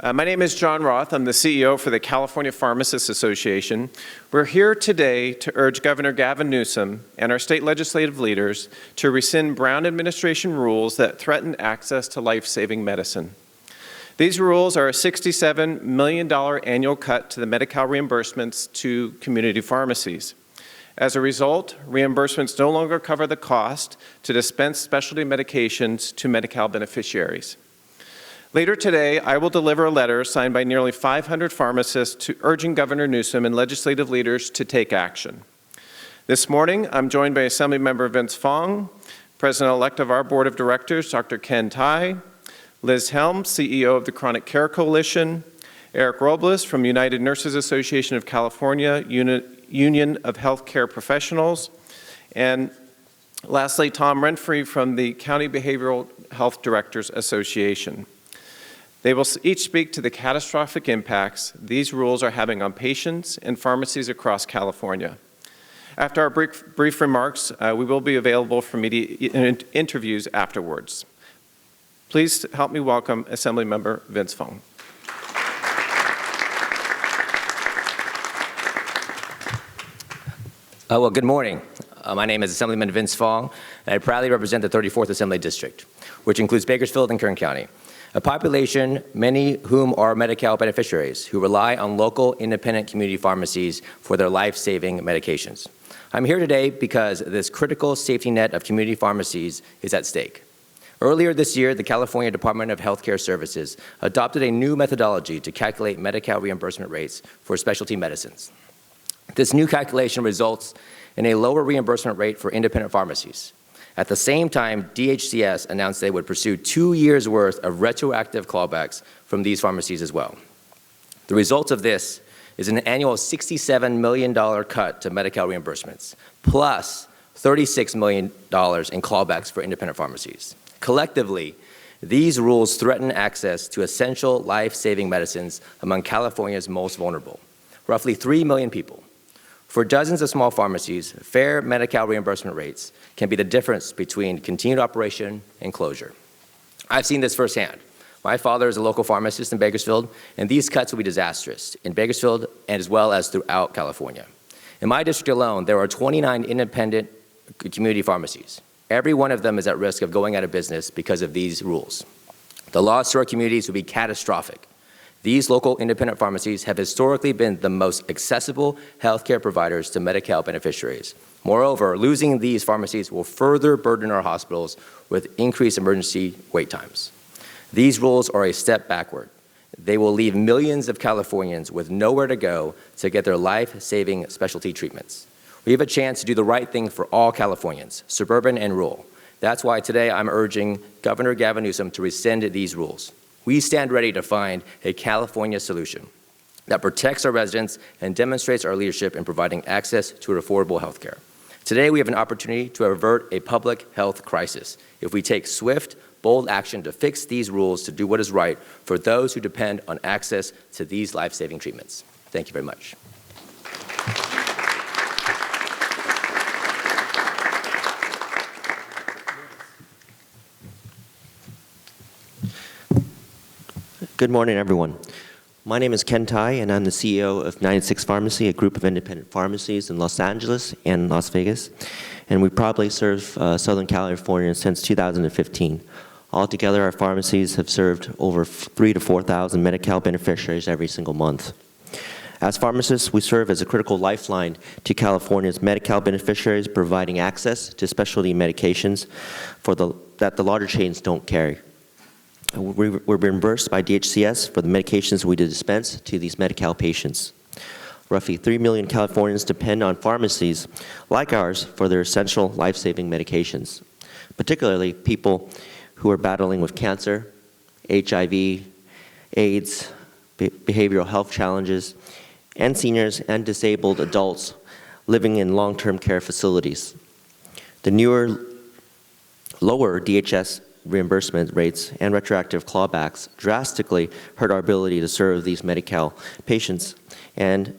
My name is Jon Roth. I'm the CEO for the California Pharmacists Association. We're here today to urge Governor Gavin Newsom and our state legislative leaders to rescind Brown administration rules that threaten access to life-saving medicine. These rules are a $67 million annual cut to the Medi-Cal reimbursements to community pharmacies. As a result, reimbursements no longer cover the cost to dispense specialty medications to Medi-Cal beneficiaries. Later today, I will deliver a letter signed by nearly 500 pharmacists urging Governor Newsom and legislative leaders to take action. This morning, I'm joined by Assemblymember Vince Fong, President-elect of our Board of Directors, Dr. Ken Tai, Liz Helms, CEO of the Chronic Care Coalition, Eric Robles from United Nurses Association of California, Union of Healthcare Professionals, and lastly, Tom Renfree from the County Behavioral Health Directors Association. They will each speak to the catastrophic impacts these rules are having on patients and pharmacies across California. After our brief remarks, we will be available for media interviews afterwards. Please help me welcome Assemblymember Vince Fong. Well, good morning. My name is Assemblyman Vince Fong, and I proudly represent the 34th Assembly District, which includes Bakersfield and Kern County, a population, many whom are Medi-Cal beneficiaries, who rely on local independent community pharmacies for their life-saving medications. I'm here today because this critical safety net of community pharmacies is at stake. Earlier this year, the California Department of Healthcare Services adopted a new methodology to calculate Medi-Cal reimbursement rates for specialty medicines. This new calculation results in a lower reimbursement rate for independent pharmacies. At the same time, DHCS announced they would pursue 2 years' worth of retroactive clawbacks from these pharmacies as well. The result of this is an annual $67 million cut to Medi-Cal reimbursements, plus $36 million in clawbacks for independent pharmacies. Collectively, these rules threaten access to essential life-saving medicines among California's most vulnerable, roughly 3 million people. For dozens of small pharmacies, fair Medi-Cal reimbursement rates can be the difference between continued operation and closure. I've seen this firsthand. My father is a local pharmacist in Bakersfield, and these cuts will be disastrous in Bakersfield and as well as throughout California. In my district alone, there are 29 independent community pharmacies. Every one of them is at risk of going out of business because of these rules. The loss to our communities will be catastrophic. These local independent pharmacies have historically been the most accessible healthcare providers to Medi-Cal beneficiaries. Moreover, losing these pharmacies will further burden our hospitals with increased emergency wait times. These rules are a step backward. They will leave millions of Californians with nowhere to go to get their life-saving specialty treatments. We have a chance to do the right thing for all Californians, suburban and rural. That's why today I'm urging Governor Gavin Newsom to rescind these rules. We stand ready to find a California solution that protects our residents and demonstrates our leadership in providing access to affordable health care. Today, we have an opportunity to avert a public health crisis if we take swift, bold action to fix these rules to do what is right for those who depend on access to these life-saving treatments. Thank you very much. Good morning, everyone. My name is Ken Tai, and I'm the CEO of 96 Pharmacy, a group of independent pharmacies in Los Angeles and Las Vegas. And we proudly serve Southern California since 2015. Altogether, our pharmacies have served over 3,000 to 4,000 Medi-Cal beneficiaries every single month. As pharmacists, we serve as a critical lifeline to California's Medi-Cal beneficiaries, providing access to specialty medications that the larger chains don't carry. We're reimbursed by DHCS for the medications we dispense to these Medi-Cal patients. Roughly 3 million Californians depend on pharmacies like ours for their essential life-saving medications, particularly people who are battling with cancer, HIV, AIDS, behavioral health challenges, and seniors and disabled adults living in long-term care facilities. The newer, lower DHS reimbursement rates and retroactive clawbacks drastically hurt our ability to serve these Medi-Cal patients and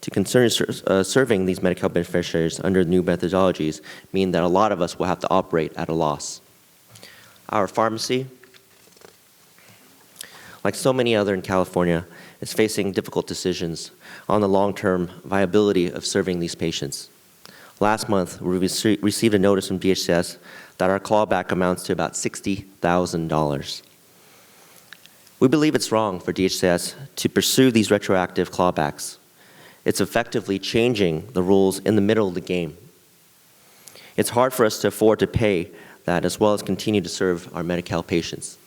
to continue serving these Medi-Cal beneficiaries under new methodologies mean that a lot of us will have to operate at a loss. Our pharmacy like so many other in California, is facing difficult decisions on the long-term viability of serving these patients. Last month, we received a notice from DHCS that our clawback amounts to about $60,000. We believe it's wrong for DHCS to pursue these retroactive clawbacks. It's effectively changing the rules in the middle of the game. It's hard for us to afford to pay that as well as continue to serve our Medi-Cal patients.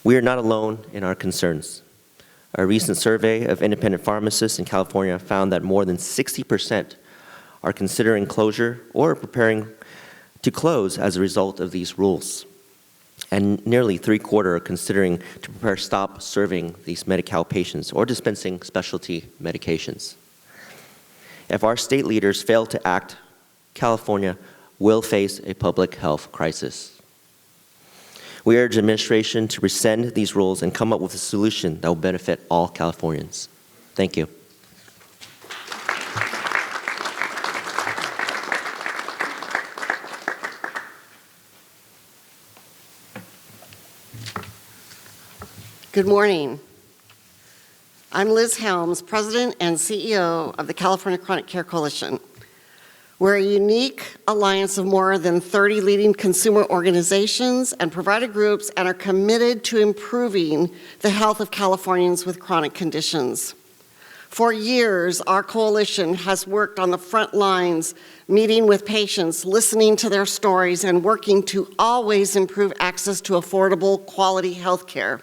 We are not alone in our concerns. A recent survey of independent pharmacists in California found that more than 60% are considering closure or preparing to close as a result of these rules. And nearly 3/4 are considering to prepare to stop serving these Medi-Cal patients or dispensing specialty medications. If our state leaders fail to act, California will face a public health crisis. We urge administration to rescind these rules and come up with a solution that will benefit all Californians. Thank you. Good morning. I'm Liz Helms, President and CEO of the California Chronic Care Coalition. We're a unique alliance of more than 30 leading consumer organizations and provider groups and are committed to improving the health of Californians with chronic conditions. For years, our coalition has worked on the front lines, meeting with patients, listening to their stories, and working to always improve access to affordable, quality health care.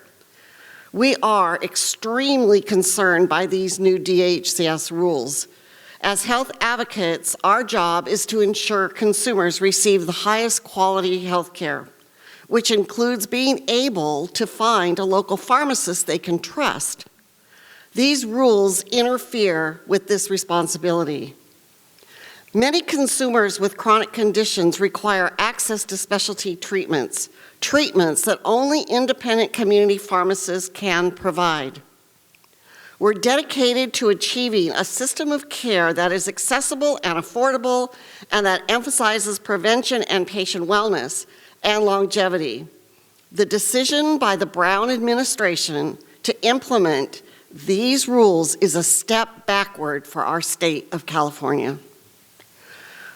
We are extremely concerned by these new DHCS rules. As health advocates, our job is to ensure consumers receive the highest quality health care, which includes being able to find a local pharmacist they can trust. These rules interfere with this responsibility. Many consumers with chronic conditions require access to specialty treatments that only independent community pharmacists can provide. We're dedicated to achieving a system of care that is accessible and affordable and that emphasizes prevention and patient wellness and longevity. The decision by the Brown administration to implement these rules is a step backward for our state of California.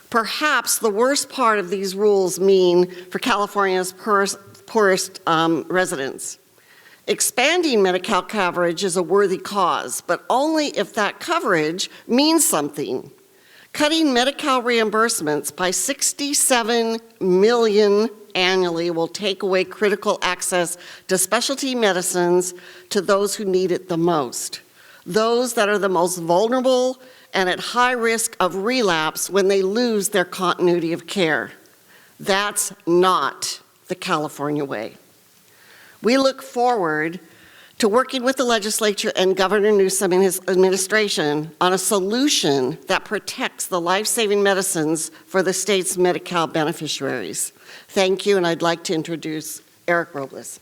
Perhaps the worst part of these rules mean for California's poorest residents. Expanding Medi-Cal coverage is a worthy cause, but only if that coverage means something. Cutting Medi-Cal reimbursements by $67 million annually will take away critical access to specialty medicines to those who need it the most, those that are the most vulnerable and at high risk of relapse when they lose their continuity of care. That's not the California way. We look forward to working with the legislature and Governor Newsom and his administration on a solution that protects the life-saving medicines for the state's Medi-Cal beneficiaries. Thank you, and I'd like to introduce Eric Robles.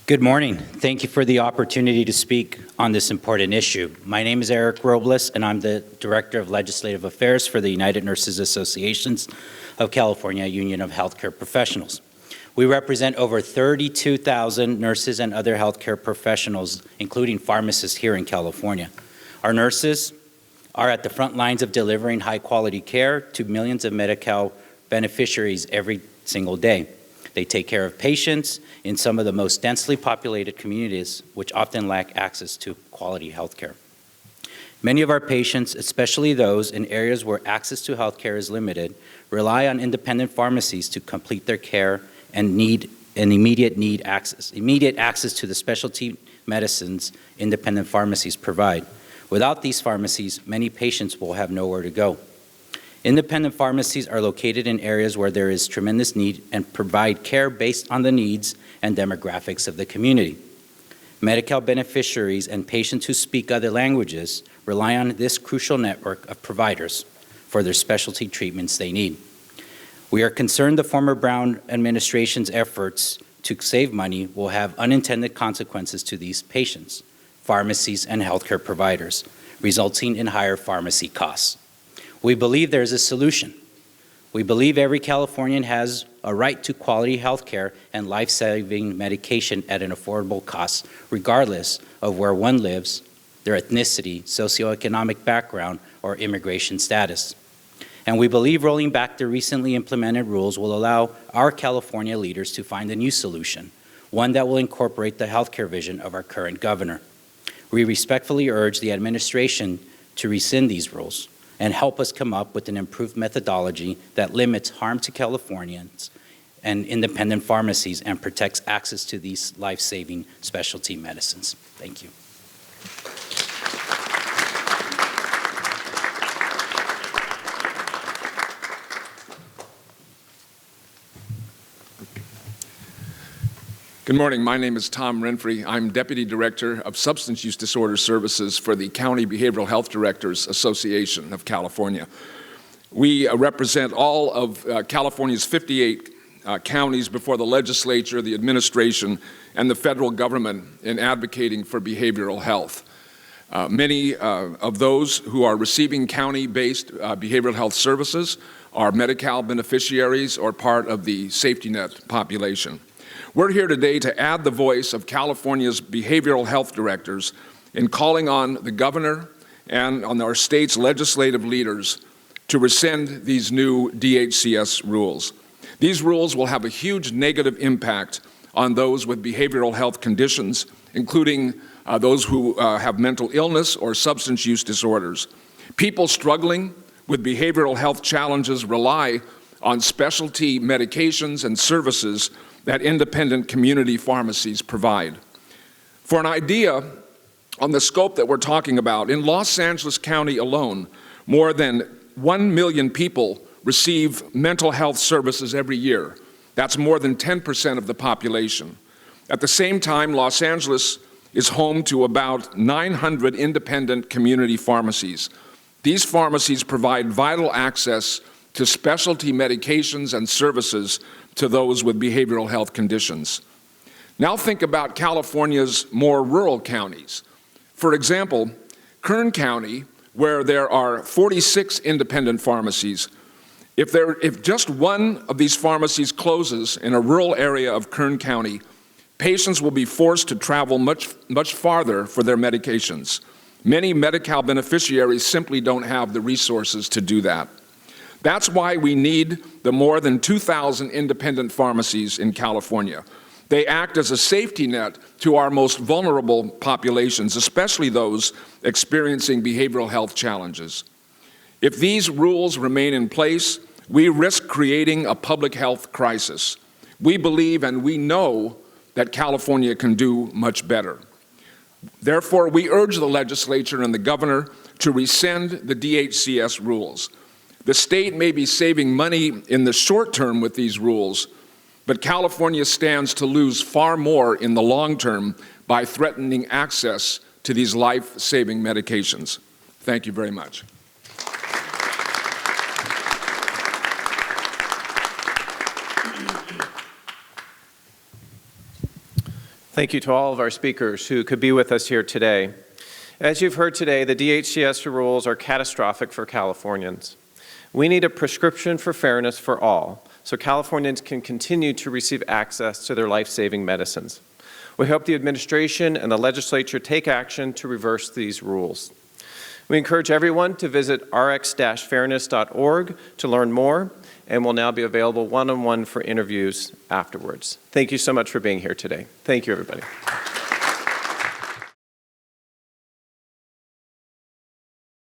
Good morning. Thank you for the opportunity to speak on this important issue. My name is Eric Robles, and I'm the Director of Legislative Affairs for the United Nurses Associations of California Union of Healthcare Professionals. We represent over 32,000 nurses and other healthcare professionals, including pharmacists here in California. Our nurses are at the front lines of delivering high-quality care to millions of Medi-Cal beneficiaries every single day. They take care of patients in some of the most densely populated communities, which often lack access to quality health care. Many of our patients, especially those in areas where access to health care is limited, rely on independent pharmacies to complete their care and need immediate access to the specialty medicines independent pharmacies provide. Without these pharmacies, many patients will have nowhere to go. Independent pharmacies are located in areas where there is tremendous need and provide care based on the needs and demographics of the community. Medi-Cal beneficiaries and patients who speak other languages rely on this crucial network of providers for their specialty treatments they need. We are concerned the former Brown administration's efforts to save money will have unintended consequences to these patients, pharmacies, and healthcare providers, resulting in higher pharmacy costs. We believe there is a solution. We believe every Californian has a right to quality health care and life-saving medication at an affordable cost, regardless of where one lives, their ethnicity, socioeconomic background, or immigration status. And we believe rolling back the recently implemented rules will allow our California leaders to find a new solution, one that will incorporate the healthcare vision of our current governor. We respectfully urge the administration to rescind these rules and help us come up with an improved methodology that limits harm to Californians and independent pharmacies and protects access to these life-saving specialty medicines. Thank you. Good morning. My name is Tom Renfree. I'm Deputy Director of Substance Use Disorder Services for the County Behavioral Health Directors Association of California. We represent all of California's 58 counties before the legislature, the administration, and the federal government in advocating for behavioral health. Many of those who are receiving county-based behavioral health services are Medi-Cal beneficiaries or part of the safety net population. We're here today to add the voice of California's behavioral health directors in calling on the governor and on our state's legislative leaders to rescind these new DHCS rules. These rules will have a huge negative impact on those with behavioral health conditions, including those who have mental illness or substance use disorders. People struggling with behavioral health challenges rely on specialty medications and services that independent community pharmacies provide. For an idea on the scope that we're talking about, in Los Angeles County alone, more than 1 million people receive mental health services every year. That's more than 10% of the population. At the same time, Los Angeles is home to about 900 independent community pharmacies. These pharmacies provide vital access to specialty medications and services to those with behavioral health conditions. Now think about California's more rural counties. For example, Kern County, where there are 46 independent pharmacies, if just one of these pharmacies closes in a rural area of Kern County, patients will be forced to travel much farther for their medications. Many Medi-Cal beneficiaries simply don't have the resources to do that. That's why we need the more than 2,000 independent pharmacies in California. They act as a safety net to our most vulnerable populations, especially those experiencing behavioral health challenges. If these rules remain in place, we risk creating a public health crisis. We believe and we know that California can do much better. Therefore, we urge the legislature and the governor to rescind the DHCS rules. The state may be saving money in the short term with these rules, but California stands to lose far more in the long term by threatening access to these life-saving medications. Thank you very much. Thank you to all of our speakers who could be with us here today. As you've heard today, the DHCS rules are catastrophic for Californians. We need a prescription for fairness for all, so Californians can continue to receive access to their life-saving medicines. We hope the administration and the legislature take action to reverse these rules. We encourage everyone to visit rx-fairness.org to learn more, and will now be available one-on-one for interviews afterwards. Thank you so much for being here today. Thank you, everybody.